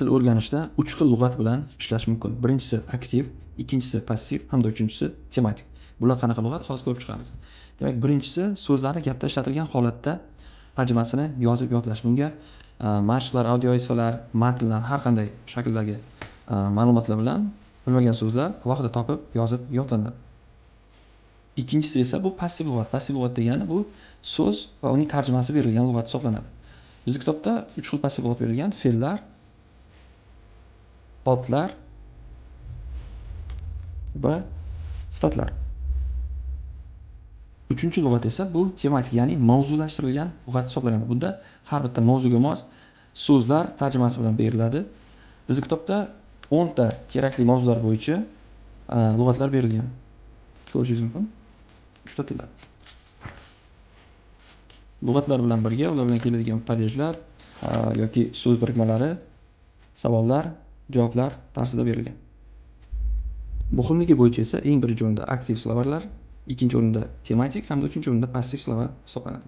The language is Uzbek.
til o'rganishda 3 xil lug'at bilan ishlash mumkin. Birinchisi aktiv, ikkinchisi passiv hamda uchinchisi tematik. Bular qanaqa lug'at? Hozir ko'rib chiqamiz. Demak, birinchisi so'zlarni gapda ishlatilgan holatda tarjimasini yozib yodlash. Bunga mashqlar, audio esvalar, matnlar, har qanday shakldagi ma'lumotlar bilan bilmagan so'zlar alohida topib, yozib yodlanadi. Ikkinchisi esa bu passiv lug'at. Passiv lug'at degani bu so'z va uning tarjimasi berilgan lug'at hisoblanadi. Bizning kitobda 3 xil passiv lug'at berilgan: fe'llar, otlar va sifatlar. Uchinchi lug'at esa bu tematik, ya'ni mavzulashtirilgan lug'at hisoblanadi. Bunda har bitta mavzuga mos so'zlar tarjimasi bilan beriladi. Bizning kitobda 10 ta kerakli mavzular bo'yicha lug'atlar berilgan. Ko'rishingiz mumkin. 3 ta tilda. Lug'atlar bilan birga ular bilan keladigan padejlar yoki so'z birikmalari, savollar, javoblar tarzida berilgan. Muhimligi bo'yicha esa eng birinchi o'rinda aktiv slovarlar, ikkinchi o'rinda tematik hamda uchinchi o'rinda passiv slovar hisoblanadi.